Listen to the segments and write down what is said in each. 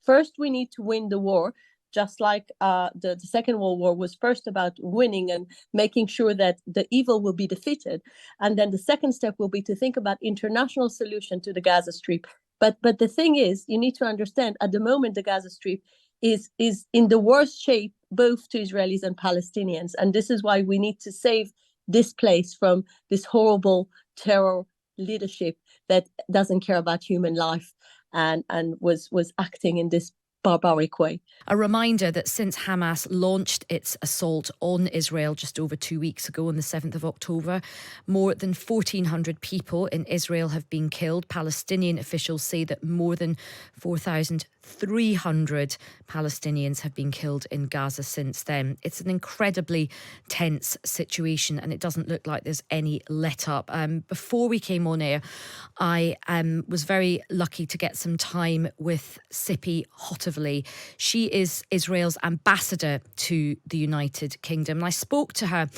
First, we need to win the war, just like the Second World War was first about winning and making sure that the evil will be defeated. And then the second step will be to think about international solution to the Gaza Strip. But the thing is, you need to understand, at the moment, the Gaza Strip is in the worst shape, both to Israelis and Palestinians. And this is why we need to save this place from this horrible terror leadership that doesn't care about human life and was acting in this barbaric way. A reminder that since Hamas launched its assault on Israel just over 2 weeks ago on the 7th of October, more than 1,400 people in Israel have been killed. Palestinian officials say that more than 4,300 Palestinians have been killed in Gaza since then. It's an incredibly tense situation and it doesn't look like there's any let up. Before we came on air, I was very lucky to get some time with Tzipi Hotovely. She is Israel's ambassador to the United Kingdom. And I spoke to her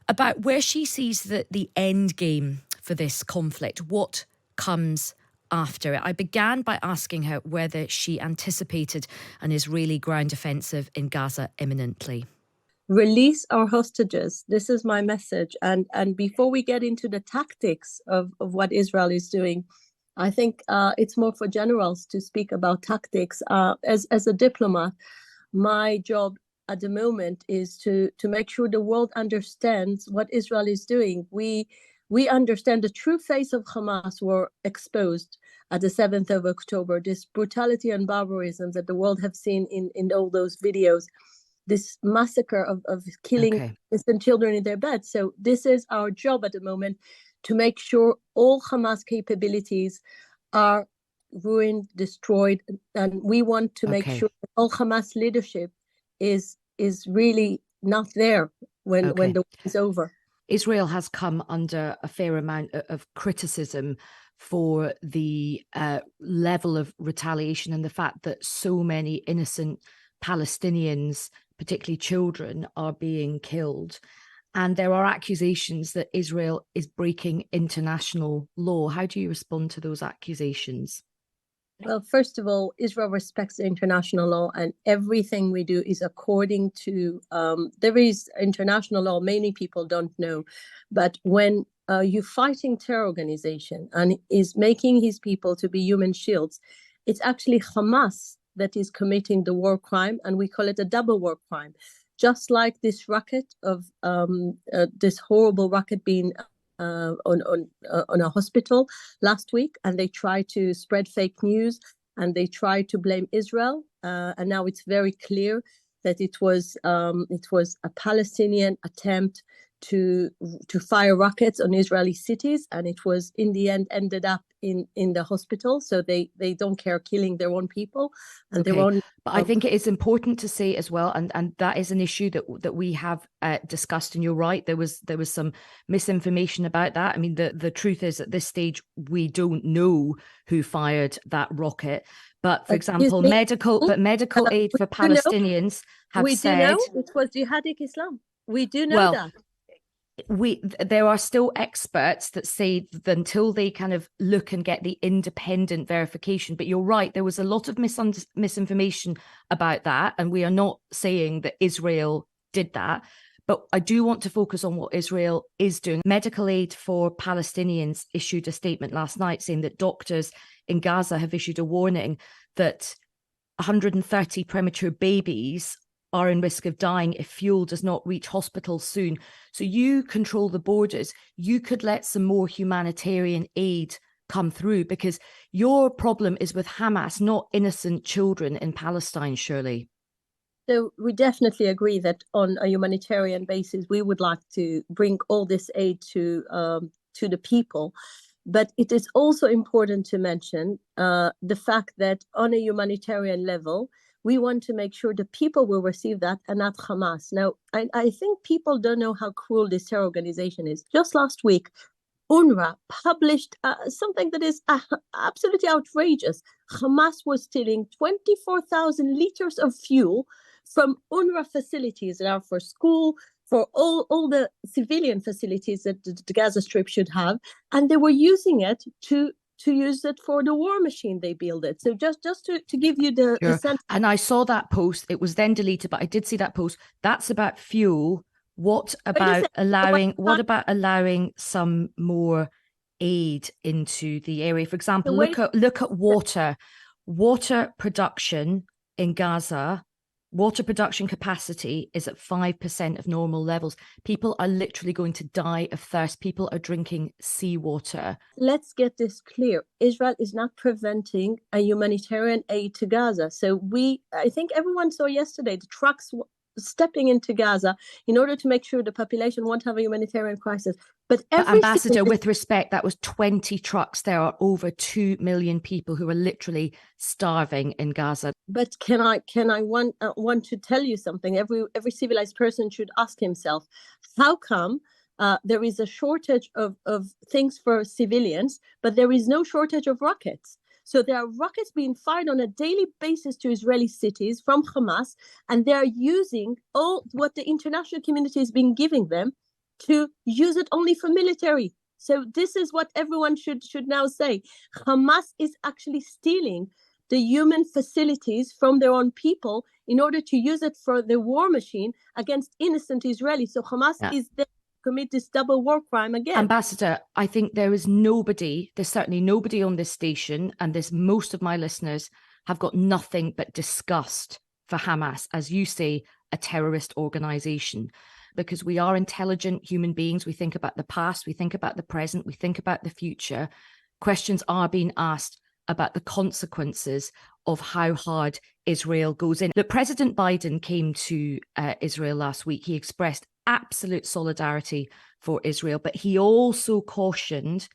about where she sees the end game for this conflict, what comes after it. I began by asking her whether she anticipated an Israeli ground offensive in Gaza imminently. Release our hostages. This is my message. And before we get into the tactics of what Israel is doing, I think it's more for generals to speak about tactics. As a diplomat, my job at the moment is to make sure the world understands what Israel is doing. We understand the true face of Hamas were exposed at the 7th of October, this brutality and barbarism that the world have seen in all those videos, this massacre of killing innocent children in their beds. So this is our job at the moment, to make sure all Hamas capabilities are ruined, destroyed, and we want to make sure that all Hamas leadership is really not there when the war is over. Israel has come under a fair amount of criticism for the level of retaliation and the fact that so many innocent Palestinians, particularly children, are being killed. And there are accusations that Israel is breaking international law. How do you respond to those accusations? Well, first of all, Israel respects the international law, and everything we do is according to, there is international law, many people don't know. But when you're fighting terror organization and is making his people to be human shields, it's actually Hamas that is committing the war crime, and we call it a double war crime. Just like this rocket of this horrible rocket being on a hospital last week, and they tried to spread fake news and they tried to blame Israel, and now it's very clear that it was a Palestinian attempt to fire rockets on Israeli cities, and it was in the end ended up in the hospital. So they don't care killing their own people and their own. But I think it is important to say as well, and that is an issue that we have discussed. And you're right, there was some misinformation about that. I mean, the truth is at this stage we don't know who fired that rocket. But for example, medical aid for Palestinians have said it was jihadic Islam. We do know that. There are still experts that say that until they kind of look and get the independent verification. But you're right, there was a lot of misinformation about that, and we are not saying that Israel did that. But I do want to focus on what Israel is doing. Medical Aid for Palestinians issued a statement last night saying that doctors in Gaza have issued a warning that 130 premature babies are in risk of dying if fuel does not reach hospitals soon. So you control the borders. You could let some more humanitarian aid come through, because your problem is with Hamas, not innocent children in Palestine, surely. So we definitely agree that on a humanitarian basis, we would like to bring all this aid to the people. But it is also important to mention the fact that on a humanitarian level, we want to make sure the people will receive that and not Hamas. Now, I think people don't know how cruel this terror organization is. Just last week, UNRWA published something that is absolutely outrageous. Hamas was stealing 24,000 liters of fuel from UNRWA facilities that are for school, for all the civilian facilities that the Gaza Strip should have. And they were using it to to use it for the war machine they build it. So just to give you the sense. And I saw that post. It was then deleted, but I did see that post. That's about fuel. What about allowing some more aid into the area? For example, look at water production in Gaza. Water production capacity is at 5% of normal levels. People are literally going to die of thirst. People are drinking seawater. Let's get this clear. Israel is not preventing a humanitarian aid to Gaza. So I think everyone saw yesterday the trucks stepping into Gaza in order to make sure the population won't have a humanitarian crisis. But Ambassador, with respect, that was 20 trucks. There are over 2 million people who are literally starving in Gaza. But can I want to tell you something? Every civilized person should ask himself, how come there is a shortage of things for civilians, but there is no shortage of rockets? So there are rockets being fired on a daily basis to Israeli cities from Hamas, and they are using all what the international community has been giving them to use it only for military. So this is what everyone should now say. Hamas is actually stealing the human facilities from their own people in order to use it for the war machine against innocent Israelis. So Hamas is there to commit this double war crime again. Ambassador, I think there's certainly nobody on this station, and most of my listeners have got nothing but disgust for Hamas, as you say, a terrorist organization, because we are intelligent human beings. We think about the past, we think about the present, we think about the future. Questions are being asked about the consequences of how hard Israel goes in. Look, President Biden came to Israel last week. He expressed absolute solidarity for Israel, but he also cautioned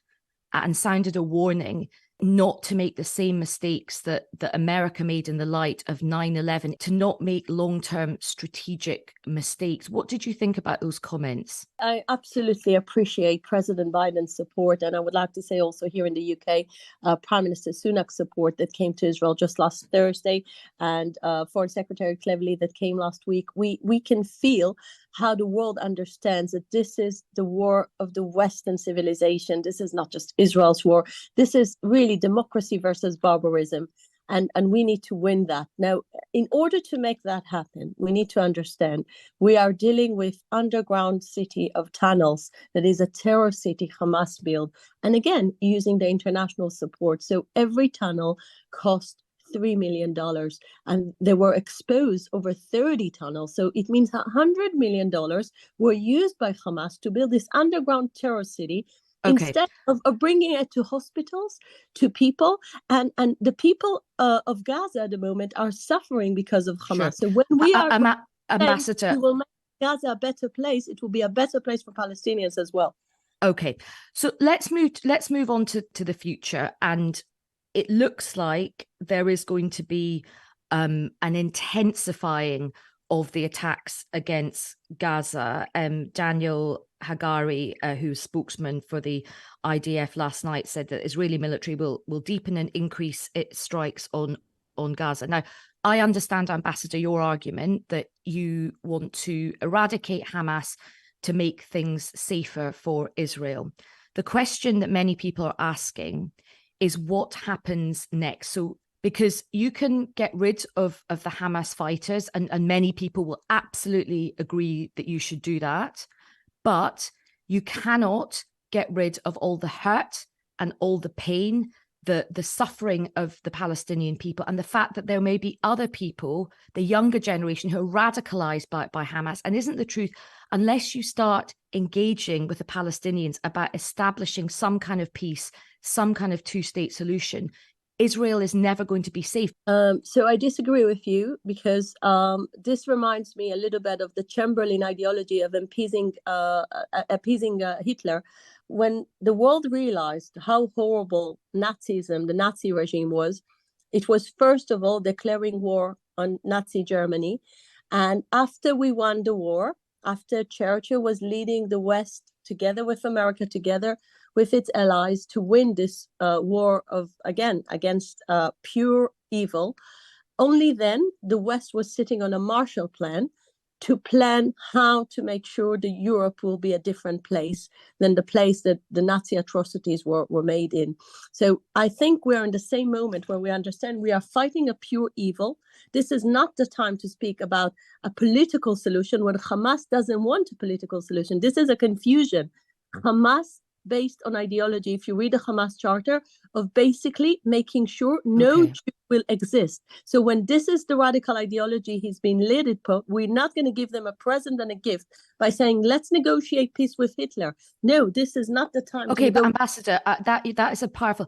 and sounded a warning not to make the same mistakes that America made in the light of 9/11, to not make long-term strategic mistakes. What did you think about those comments? I absolutely appreciate President Biden's support. And I would like to say also here in the UK, Prime Minister Sunak's support that came to Israel just last Thursday, and Foreign Secretary Cleverly that came last week. We can feel how the world understands that this is the war of the Western civilization. This is not just Israel's war. This is really democracy versus barbarism. And we need to win that. Now, in order to make that happen, we need to understand we are dealing with underground city of tunnels that is a terror city Hamas built. And again, using the international support. So every tunnel cost $3 million, and they were exposed over 30 tunnels. So it means $100 million were used by Hamas to build this underground terror city. Okay. Instead of bringing it to hospitals, to people, and the people of Gaza at the moment are suffering because of Hamas. Sure. So when we Ambassador, we will make Gaza a better place, it will be a better place for Palestinians as well. Okay, so let's move on to the future, and it looks like there is going to be an intensifying of the attacks against Gaza. Daniel Hagari, who's spokesman for the IDF last night, said that Israeli military will deepen and increase its strikes on Gaza. Now, I understand, Ambassador, your argument that you want to eradicate Hamas to make things safer for Israel. The question that many people are asking is what happens next. So, because you can get rid of the Hamas fighters, and many people will absolutely agree that you should do that, but you cannot get rid of all the hurt and all the pain, the suffering of the Palestinian people, and the fact that there may be other people, the younger generation, who are radicalized by Hamas. And isn't the truth, unless you start engaging with the Palestinians about establishing some kind of peace, some kind of two-state solution, Israel is never going to be safe. So I disagree with you, because this reminds me a little bit of the Chamberlain ideology of appeasing Hitler. When the world realized how horrible Nazism, the Nazi regime was, it was first of all declaring war on Nazi Germany. And after we won the war, after Churchill was leading the West together with America, together with its allies, to win this war against pure evil, only then the West was sitting on a Marshall Plan to plan how to make sure that Europe will be a different place than the place that the Nazi atrocities were made in. So I think we're in the same moment where we understand we are fighting a pure evil. This is not the time to speak about a political solution when Hamas doesn't want a political solution. This is a confusion. Hamas, based on ideology, if you read the Hamas charter, of basically making sure no Jew will exist. So when this is the radical ideology he's been led upon, we're not going to give them a present and a gift by saying, let's negotiate peace with Hitler. No, this is not the time. Okay, but Ambassador, that is a powerful...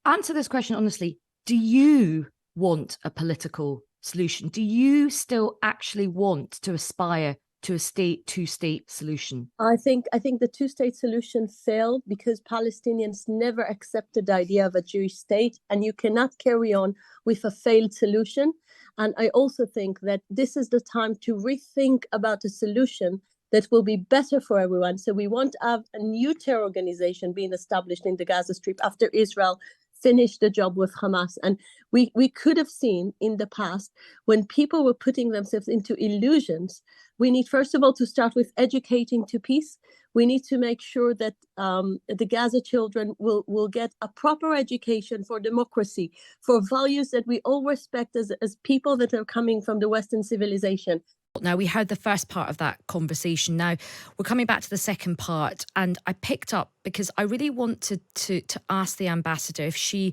Answer this question honestly. Do you want a political solution? Do you still actually want to aspire to a two-state solution? I think the two-state solution failed because Palestinians never accepted the idea of a Jewish state, and you cannot carry on with a failed solution. And I also think that this is the time to rethink about a solution that will be better for everyone. So we want to have a new terror organization being established in the Gaza Strip after Israel finished the job with Hamas. And we could have seen in the past when people were putting themselves into illusions. We need, first of all, to start with educating to peace. We need to make sure that the Gaza children will get a proper education for democracy, for values that we all respect as people that are coming from the Western civilization. Now, we heard the first part of that conversation. Now, we're coming back to the second part, and I picked up because I really wanted to ask the ambassador if she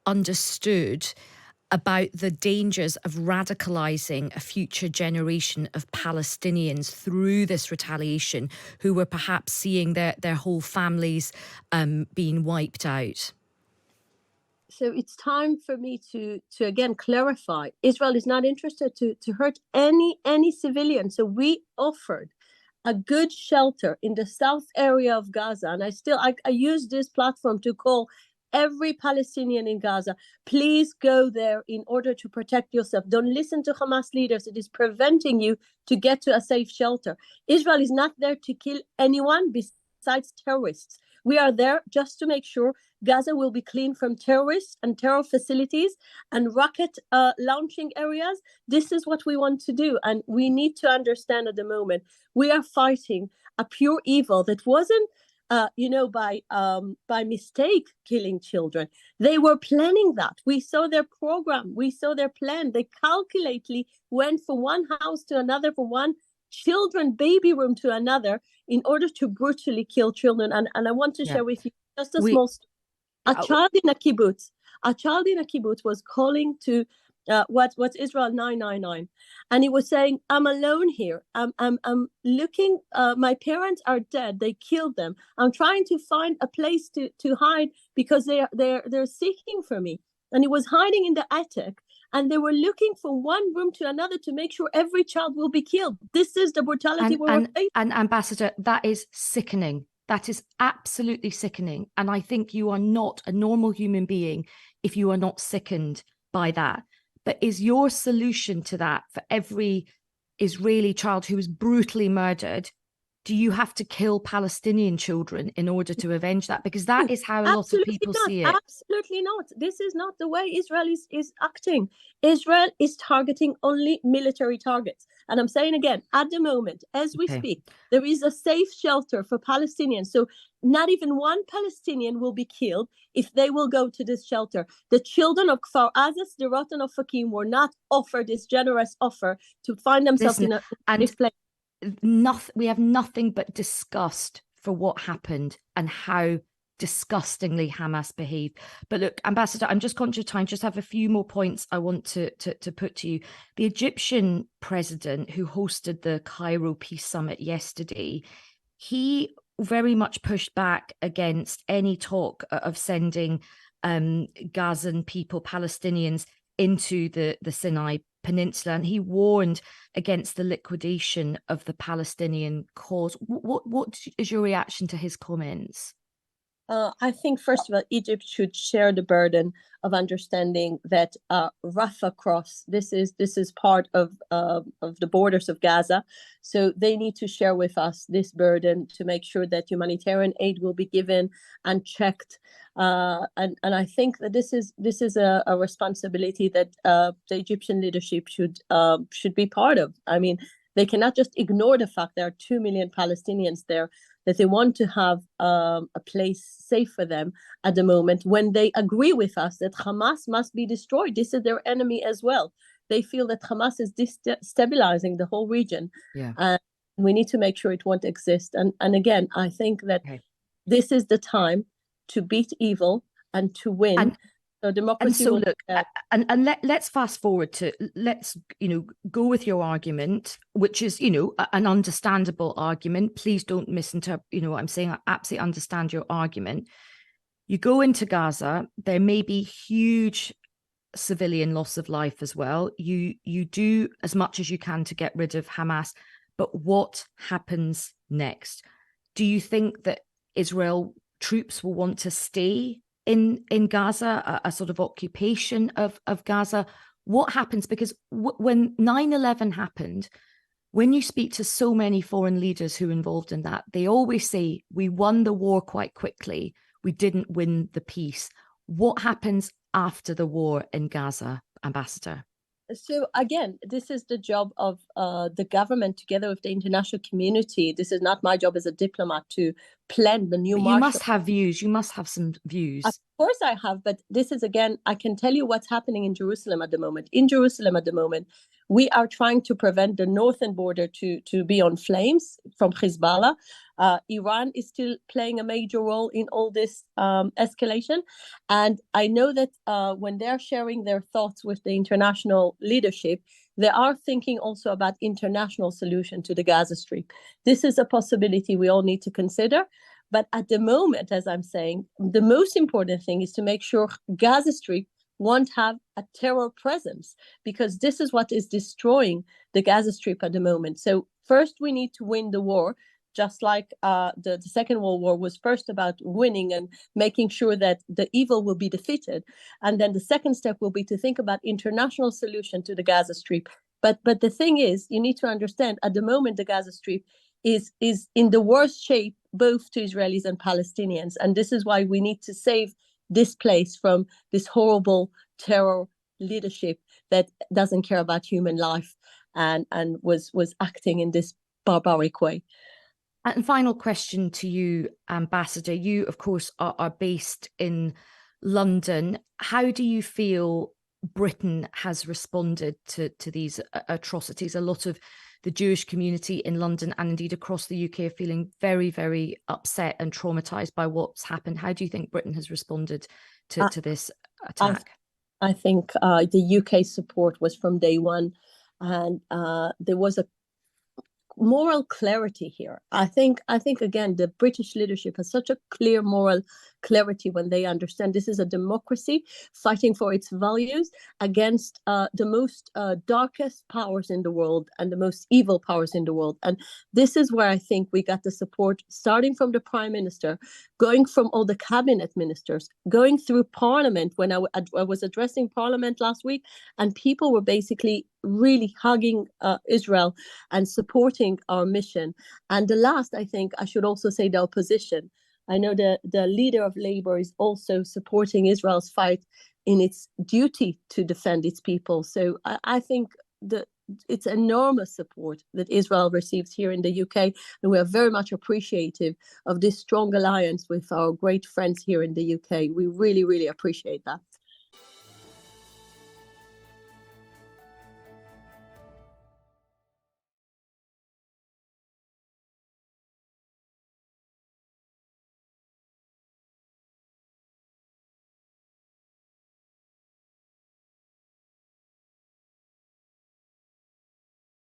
understood about the dangers of radicalising a future generation of Palestinians through this retaliation who were perhaps seeing their whole families being wiped out. So it's time for me to again clarify. Israel is not interested to hurt any civilian. So we offered a good shelter in the south area of Gaza, and I use this platform to call every Palestinian in Gaza, please go there in order to protect yourself. Don't listen to Hamas leaders. It is preventing you to get to a safe shelter. Israel is not there to kill anyone besides terrorists. We are there just to make sure Gaza will be clean from terrorists and terror facilities and rocket launching areas. This is what we want to do. And we need to understand at the moment, we are fighting a pure evil that wasn't by mistake killing children. They were planning that. We saw their program. We saw their plan. They calculatedly went from one house to another, from one baby room to another, in order to brutally kill children. And I want to share with you just a small story. A child in a kibbutz was calling to what's Israel 999, and he was saying, "I'm alone here. I'm looking. My parents are dead. They killed them. I'm trying to find a place to hide because they're seeking for me." And he was hiding in the attic, and they were looking from one room to another to make sure every child will be killed. This is the brutality we're facing. And Ambassador, that is sickening. That is absolutely sickening. And I think you are not a normal human being if you are not sickened by that. But is your solution to that, for every Israeli child who was brutally murdered, do you have to kill Palestinian children in order to avenge that? Because that is how a lot of people see it. Absolutely not. This is not the way Israel is acting. Israel is targeting only military targets. And I'm saying again, at the moment, as we speak, there is a safe shelter for Palestinians. So not even one Palestinian will be killed if they will go to this shelter. The children of Kfar Aza, Sderot, and Ofakim were not offered this generous offer to find themselves in a safe place. We have nothing but disgust for what happened and how disgustingly Hamas behaved. But look, Ambassador, I'm just conscious of time. Just have a few more points I want to put to you. The Egyptian president who hosted the Cairo Peace Summit yesterday, he very much pushed back against any talk of sending Gazan people, Palestinians, into the Sinai Peninsula, and he warned against the liquidation of the Palestinian cause. What is your reaction to his comments? I think, first of all, Egypt should share the burden of understanding that Rafah cross, this is part of the borders of Gaza. So they need to share with us this burden to make sure that humanitarian aid will be given and checked. And I think that this is a responsibility that the Egyptian leadership should be part of. I mean, They cannot just ignore the fact there are 2 million Palestinians there, that they want to have a place safe for them at the moment, when they agree with us that Hamas must be destroyed. This is their enemy as well. They feel that Hamas is destabilizing the whole region. Yeah. And we need to make sure it won't exist. And again, I think that this is the time to beat evil and to win. So democracy will look, let's fast forward to, let's, go with your argument, which is, an understandable argument. Please don't misinterpret, what I'm saying. I absolutely understand your argument. You go into Gaza, there may be huge civilian loss of life as well. You do as much as you can to get rid of Hamas, but what happens next? Do you think that Israel troops will want to stay in Gaza, a sort of occupation of Gaza? What happens? Because when 9/11 happened, when you speak to so many foreign leaders who were involved in that, they always say, we won the war quite quickly, we didn't win the peace. What happens after the war in Gaza, Ambassador? So again, this is the job of the government together with the international community. This is not my job as a diplomat to plan the new You must have views. You must have some views. Of course I have, but this is, again, I can tell you what's happening in Jerusalem at the moment. In Jerusalem at the moment, we are trying to prevent the northern border to be on flames from Hezbollah. Iran is still playing a major role in all this escalation. And I know that when they're sharing their thoughts with the international leadership, they are thinking also about international solution to the Gaza Strip. This is a possibility we all need to consider. But at the moment, as I'm saying, the most important thing is to make sure Gaza Strip won't have a terror presence, because this is what is destroying the Gaza Strip at the moment. So first, we need to win the war, just like the Second World War was first about winning and making sure that the evil will be defeated. And then the second step will be to think about international solution to the Gaza Strip. But the thing is, you need to understand, at the moment, the Gaza Strip is in the worst shape, both to Israelis and Palestinians. And this is why we need to save this place from this horrible terror leadership that doesn't care about human life and was acting in this barbaric way. And final question to you, Ambassador. You, of course, are based in London. How do you feel Britain has responded to these atrocities? A lot of the Jewish community in London and indeed across the UK are feeling very, very upset and traumatized by what's happened. How do you think Britain has responded to this attack? I think the UK support was from day one, and there was a moral clarity here. I think again, the British leadership has such a clear moral clarity when they understand this is a democracy fighting for its values against the most darkest powers in the world and the most evil powers in the world. And this is where I think we got the support, starting from the Prime Minister, going from all the cabinet ministers, going through Parliament. When I was addressing Parliament last week, and people were basically really hugging Israel and supporting our mission. And the last, I think I should also say, the opposition. I know the leader of Labour is also supporting Israel's fight in its duty to defend its people. So I think that it's enormous support that Israel receives here in the UK, and we are very much appreciative of this strong alliance with our great friends here in the UK. We really, really appreciate that.